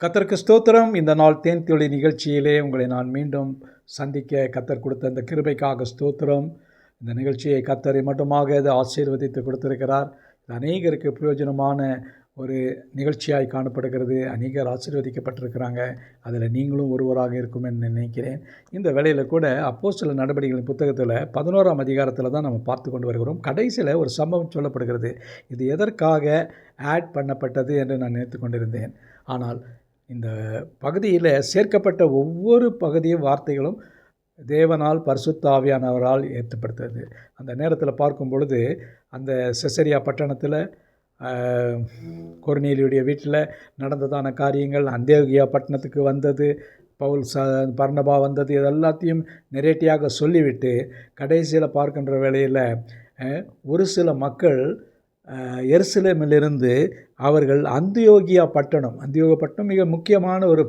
கர்த்தருக்கு ஸ்தோத்திரம். இந்த நாள் தேன் துளி நிகழ்ச்சியிலே உங்களை நான் மீண்டும் சந்திக்க கர்த்தர் கொடுத்த இந்த கிருபைக்காக ஸ்தோத்திரம். இந்த நிகழ்ச்சியை கர்த்தரை மட்டுமாக இதை ஆசீர்வதித்து கொடுத்திருக்கிறார். இது அநேகருக்கு பிரயோஜனமான ஒரு நிகழ்ச்சியாய் காணப்படுகிறது. அநேகர் ஆசீர்வதிக்கப்பட்டிருக்கிறாங்க. அதில் நீங்களும் ஒருவராக இருக்கும் என்று நினைக்கிறேன். இந்த வேளையில் கூட அப்போஸ்தலர் நடபடிகளின் புத்தகத்தில் 11ஆம் அதிகாரத்தில் தான் நம்ம பார்த்து கொண்டு வருகிறோம். கடைசியில் ஒரு சம்பவம் சொல்லப்படுகிறது. இது எதற்காக ஆட் பண்ணப்பட்டது என்று நான் நினைத்து கொண்டிருந்தேன். ஆனால் இந்த பகுதியில் சேர்க்கப்பட்ட ஒவ்வொரு பகுதியும் வார்த்தைகளும் தேவனால் பரிசுத்த ஆவியானவரால் ஏற்படுத்துறது. அந்த நேரத்தில் பார்க்கும் பொழுது அந்த செசரியா பட்டணத்தில் கொர்நேலியுடைய வீட்டில் நடந்ததான காரியங்கள், அந்தியோகியா பட்டணத்துக்கு வந்தது, பவுல் பர்னபா வந்தது, இது எல்லாத்தையும் நெரேட்டியாக சொல்லிவிட்டு கடைசியில் பார்க்கின்ற வேளையில் ஒரு சில மக்கள் எருசலேமிலிருந்து அவர்கள் அந்தியோகியா பட்டணம் மிக முக்கியமான ஒரு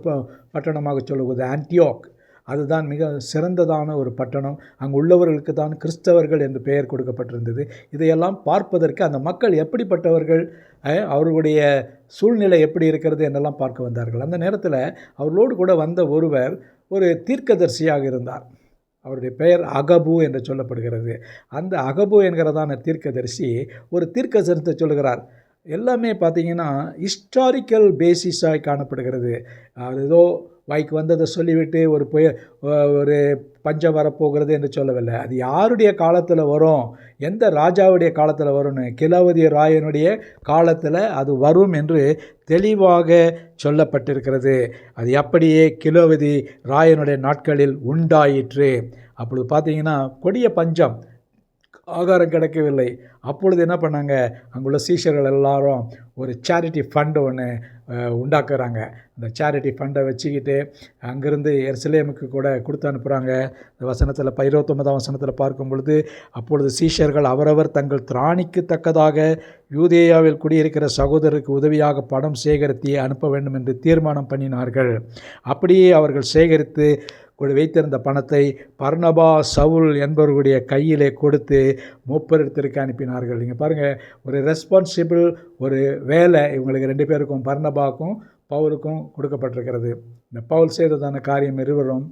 பட்டணமாக சொல்லுவது ஆன்டியோக். அதுதான் மிக சிறந்ததான ஒரு பட்டணம். அங்கு உள்ளவர்களுக்கு தான் கிறிஸ்தவர்கள் என்று பெயர் கொடுக்கப்பட்டிருந்தது. இதையெல்லாம் பார்ப்பதற்கு அந்த மக்கள் எப்படிப்பட்டவர்கள், அவர்களுடைய சூழ்நிலை எப்படி இருக்கிறது என்றெல்லாம் பார்க்க வந்தார்கள். அந்த நேரத்தில் அவர்களோடு கூட வந்த ஒருவர் ஒரு தீர்க்கதரிசியாக இருந்தார். அவருடைய பெயர் அகபு என்று சொல்லப்படுகிறது. அந்த அகபு என்கிறதான தீர்க்கதரிசி ஒரு தீர்க்கதரிசனத்தை சொல்லுகிறார். எல்லாமே பார்த்திங்கன்னா ஹிஸ்டாரிக்கல் பேசிஸாக காணப்படுகிறது. அவர் ஏதோ வாய்க்கு வந்ததை சொல்லிவிட்டு ஒரு பஞ்சம் வரப்போகிறது என்று சொல்லவில்லை. அது யாருடைய காலத்தில் வரும், எந்த ராஜாவுடைய காலத்தில் வரும்னு, கிலவதி ராயனுடைய காலத்தில் அது வரும் என்று தெளிவாக சொல்லப்பட்டிருக்கிறது. அது அப்படியே கிலவதி ராயனுடைய நாட்களில் உண்டாயிற்று. அப்பொழுது பார்த்தீங்கன்னா கொடிய பஞ்சம், ஆகாரம் கிடைக்கவில்லை. அப்பொழுது என்ன பண்ணாங்க, அங்குள்ள சீஷர்கள் எல்லாரும் ஒரு சேரிட்டி ஃபண்டு ஒன்று உண்டாக்குறாங்க. அந்த சேரிட்டி ஃபண்டை வச்சுக்கிட்டு அங்கேருந்து எருசலேமுக்கு கூட கொடுத்து அனுப்புகிறாங்க. இந்த வசனத்தில் 29ஆம் வசனத்தில் பார்க்கும் பொழுது, அப்பொழுது சீஷர்கள் அவரவர் தங்கள் திராணிக்கு தக்கதாக யூதேயாவில் குடியிருக்கிற சகோதரருக்கு உதவியாக பணம் சேகரித்து அனுப்ப வேண்டும் என்று தீர்மானம் பண்ணினார்கள். அப்படியே அவர்கள் சேகரித்து வைத்திருந்த பணத்தை பர்னபா, சவுல் என்பவர்களுடைய கையிலே கொடுத்து மூப்பரிடத்திற்கு அனுப்பினார்கள். நீங்கள் பாருங்கள், ஒரு ரெஸ்பான்சிபிள் ஒரு வேலை இவங்களுக்கு 2 பேருக்கும், பர்னபாவுக்கும் பவுலுக்கும் கொடுக்கப்பட்டிருக்கிறது. இந்த பவுல் செய்ததான காரியம் இருவரும்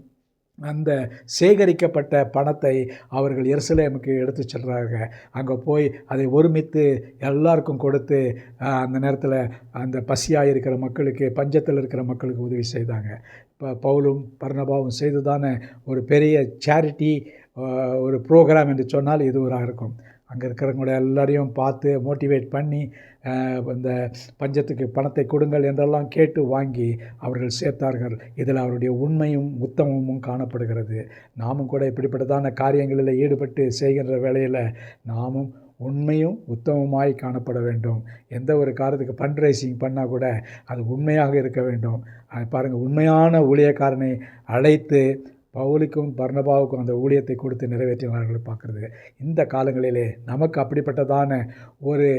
அந்த சேகரிக்கப்பட்ட பணத்தை அவர்கள் எருசலேமுக்கு எடுத்து செல்கிறாங்க. அங்கே போய் அதை ஒருமித்து எல்லாருக்கும் கொடுத்து அந்த நேரத்தில் அந்த பசியாக இருக்கிற மக்களுக்கு, பஞ்சத்தில் இருக்கிற மக்களுக்கு உதவி செய்தாங்க. இப்போ பவுலும் பர்னபாவும் செய்ததான ஒரு பெரிய சேரிட்டி ஒரு ப்ரோக்ராம் என்று சொன்னால் இது ஒரு இருக்கும். அங்கே இருக்கிறவங்கள எல்லாரையும் பார்த்து மோட்டிவேட் பண்ணி இந்த பஞ்சத்துக்கு பணத்தை கொடுங்கள் என்றெல்லாம் கேட்டு வாங்கி அவர்கள் சேர்த்தார்கள். இதில் அவருடைய உண்மையும் உத்தமமும் காணப்படுகிறது. நாமும் கூட இப்படிப்பட்டதான காரியங்களில் ஈடுபட்டு செய்கின்ற வேளையில் நாமும் உண்மையும் உத்தமமாய் காணப்பட வேண்டும். எந்த ஒரு காரியத்துக்கு ஃபண்ட் ரைசிங் பண்ணால் கூட அது உண்மையாக இருக்க வேண்டும். பாருங்கள், உண்மையான ஊழியக்காரனை அழைத்து பவுலுக்கும் பர்னபாவுக்கும் அந்த ஊழியத்தை கொடுத்து நிறைவேற்றினார்கள் பார்க்குறது. இந்த காலங்களிலே நமக்கு அப்படிப்பட்டதான ஒரு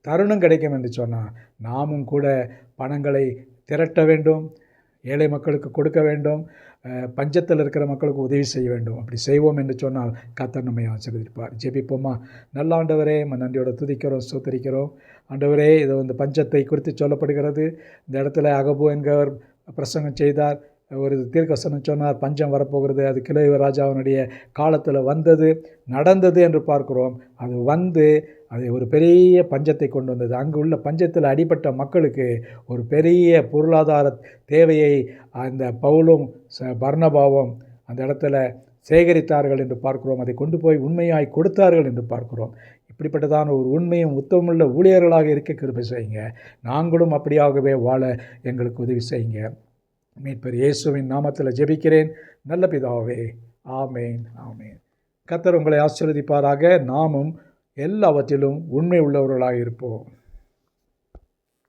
தருணம் கிடைக்கும் என்று சொன்னால் நாமும் கூட பணங்களை திரட்ட வேண்டும், ஏழை மக்களுக்கு கொடுக்க வேண்டும், பஞ்சத்தில் இருக்கிற மக்களுக்கு உதவி செய்ய வேண்டும். அப்படி செய்வோம் என்று சொன்னால் கர்த்தர் நம்மை ஆசீர்வதிப்பார். ஜெபிப்போமா. நல்ல ஆண்டவரே, நன்றியோட துதிக்கிறோம், ஸ்தோத்திரிக்கிறோம். ஆண்டவரே, இது வந்து பஞ்சத்தை குறித்து சொல்லப்படுகிறது. இந்த இடத்துல அகபு என்கிறவர் பிரசங்கம் செய்தார். ஒரு தீர்க்கதரிசனம் சொன்னார், பஞ்சம் வரப்போகிறது, அது கிலவதி ராஜாவினுடைய காலத்தில் நடந்தது என்று பார்க்கிறோம். அது அது ஒரு பெரிய பஞ்சத்தை கொண்டு வந்தது. அங்கு உள்ள பஞ்சத்தில் அடிபட்ட மக்களுக்கு ஒரு பெரிய பொருளாதார தேவையை அந்த பவுலும் பர்னபாவும் அந்த இடத்துல சேகரித்தார்கள் என்று பார்க்கிறோம். அதை கொண்டு போய் உண்மையாய் கொடுத்தார்கள் என்று பார்க்கிறோம். இப்படிப்பட்டதான ஒரு உண்மையும் உத்தமமுள்ள ஊழியர்களாக இருக்க கிருபை செய்யுங்க. நாங்களும் அப்படியாகவே வாழ எங்களுக்கு உதவி செய்யுங்க. மீட்பர் இயேசுவின் நாமத்தில் ஜெபிக்கிறேன் நல்ல பிதாவே, ஆமேன், ஆமேன். கர்த்தர் உங்களை ஆசீர்வதிப்பாராக. நாமும் எல்லாவற்றிலும் உண்மை உள்ளவர்களாக இருப்போம்.